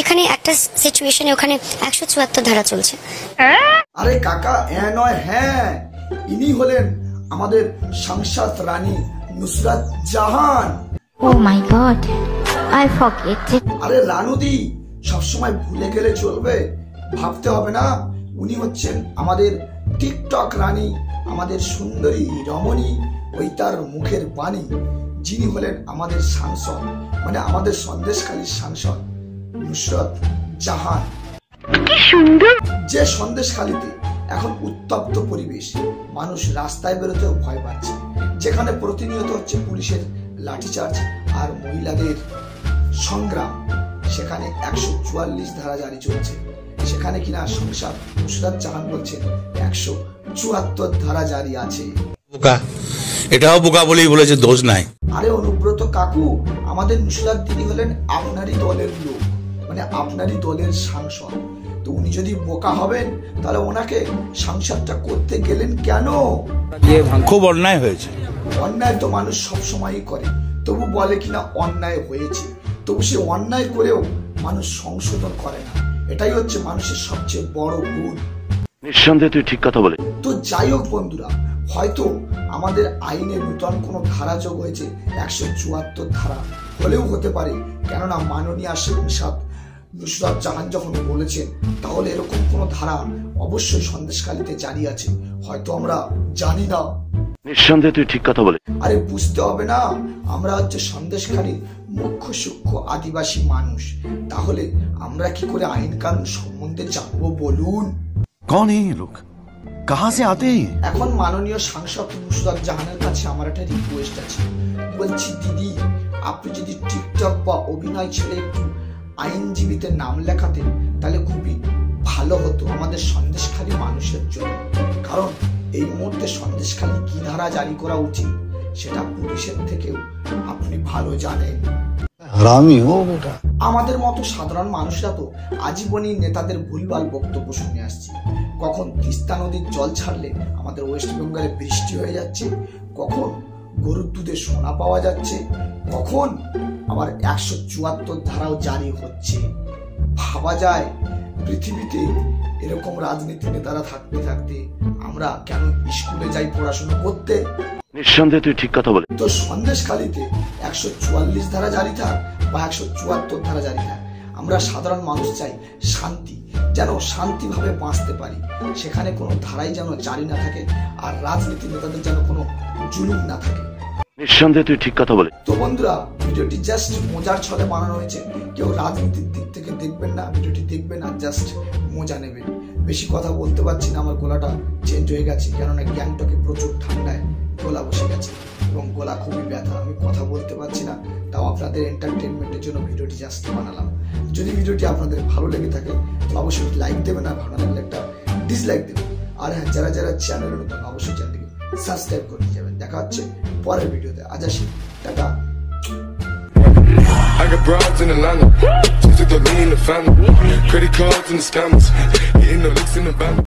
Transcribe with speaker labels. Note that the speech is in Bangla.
Speaker 1: যেখানে একটা সিচুয়েশনে ওখানে 174 ধারা চলছে।
Speaker 2: আরে কাকা নয়, হ্যাঁ, ইনি হলেন আমাদের সংসদ রানী নুসরাত জাহান।
Speaker 3: ও মাই গড, আই ফরগেট।
Speaker 2: আরে রানুদি, সবসময় ভুলে গেলে চলবে, ভাবতে হবে না। উনি হচ্ছেন আমাদের টিকটক রানী, আমাদের সুন্দরী রমণী, ওই তার মুখের বাণী, যিনি হলেন আমাদের সাংসদ, মানে আমাদের সন্দেশখালীর সাংসদ নুসরাত জাহান।
Speaker 4: কি সুন্দর!
Speaker 2: যে সন্দেশখালীতে এখন উত্তপ্ত পরিবেশ, মানুষ রাস্তায় বেরোতেও ভয় পাচ্ছে, যেখানে প্রতিনিয়ত হচ্ছে পুলিশের লাঠিচার্জ আর মহিলাদের সংগ্রাম, সেখানে 144 ধারা জারি চলছে। সেখানে কিনা সংসদ নুসরাত জাহান বলছেন 174 ধারা জারি আছে।
Speaker 5: বোকা, এটাও বোকা বলেই বলেছে, দোষ নাই।
Speaker 2: আরে অনুব্রত কাকু, আমাদের নুসরাত দিদি হলেন আপনারই দলের লোক, মানে আপনারই দলের সাংসদ। তো উনি যদি বোকা হবেন, তাহলে ওনাকে সংসদটা করতে গেলেন কেন?
Speaker 5: খুব অন্যায় হয়েছে।
Speaker 2: অন্যায় তো মানুষ সবসময়ই করে, তবু বলে কিনা অন্যায় হয়েছে, তবু সে অন্যায় করেও মানুষ সংশোধন করে না। এটাই হচ্ছে মানুষের সবচেয়ে বড় গুণ।
Speaker 6: নিঃসন্দেহে তুই ঠিক কথা বলে।
Speaker 2: তো যাই হোক বন্ধুরা, হয়তো আমাদের আইনে নূতন কোনো ধারা যোগ হয়েছে, 174 ধারা হলেও হতে পারে, কেননা মাননীয় সাংসদ নুসরাত জাহান যখন বলেছেন, তাহলে এরকম কোনো ধারা অবশ্যই সন্দেশখালীতে জারি আছে, হয়তো আমরা জানি না।
Speaker 6: নিঃসন্দেহে তুই ঠিক কথা বলে।
Speaker 2: আরে বুঝতে হবে না, আমরা হচ্ছে সন্দেশখালীর মুখ্য সূক্ষ্ম আদিবাসী মানুষ, তাহলে আমরা কি করে আইন কানুন সম্বন্ধে জানবো বলুন?
Speaker 7: कौन है ये लोग, कहां से आते हैं?
Speaker 2: এখন মাননীয় সাংসদ নুসরাত জাহানের কাছে আমার একটা রিকোয়েস্ট আছে। বলছি দিদি, আপনি যদি টিকটক বা অভিনয় ছেড়ে একটু আইনজীবীতে নাম লেখাতেন, তাহলে খুবই ভালো হতো আমাদের সন্দেশখালী মানুষের জন্য। কারণ এই মুহূর্তে সন্দেশখালী কি ধারা জারি করা উচিত, সেটা পুলিশের থেকেও আপনি ভালো জানেন। আমাদের মতো সাধারণ মানুষরা তো আজীবনই নেতাদের ভুলভাল বক্তব্য শুনে আসছি। কখন তিস্তা নদীর জল ছাড়লে আমাদের ওয়েস্ট বেঙ্গলে বৃষ্টি হয়ে যাচ্ছে, কখন গরুর দুধে সোনা পাওয়া যাচ্ছে, কখন আবার 174 ধারাও জারি হচ্ছে। ভাবা যায় পৃথিবীতে এরকম রাজনীতি নেতারা থাকতে থাকতে আমরা কেন স্কুলে যাই পড়াশোনা করতে?
Speaker 6: নিঃসন্দেহে তুই ঠিক কথা বলে।
Speaker 2: তো সন্দেশখালীতে 144 ধারা জারি থাক বা 174 ধারা জারি থাক, আমরা সাধারণ মানুষ চাই শান্তি, যেন শান্তিভাবে বাঁচতে পারি, সেখানে কোনো ধারাই যেন জারি না থাকে, আর রাজনীতি নেতাদের যেন কোনো জুলুম না থাকে।
Speaker 6: নিঃসন্দেহে তুই ঠিক কথা বলে।
Speaker 2: তো বন্ধুরা, ভিডিওটি জাস্ট মজার ছলে বানানো হয়েছে, কেউ রাজনীতির দিক থেকে দেখবেন না, ভিডিওটি দেখবেন আর জাস্ট মজা নেবেন। বেশি কথা বলতে পারছি না, আমার গলাটা চেঞ্জ হয়ে গেছে, কেননা গ্যাংটকে প্রচুর ঠান্ডায় গলা বসে গেছে এবং গলা খুবই ব্যথা, আমি কথা বলতে পারছি না। তাও আপনাদের এন্টারটেনমেন্টের জন্য ভিডিওটি জাস্ট বানালাম। যদি ভিডিওটি আপনাদের ভালো লেগে থাকে তো অবশ্যই লাইক দেবেন, আর ভালো লাগলে একটা ডিসলাইক দেবেন। আর হ্যাঁ, যারা যারা চ্যানেলে নতুন অবশ্যই চ্যানেলটিকে সাবস্ক্রাইব করে যাবেন। দেখা হচ্ছে পরের ভিডিওতে। আজ আসি, tata.
Speaker 8: I got broads in Atlanta, just took the lean in the family, credit cards and the scammers, hitting the licks in the bank.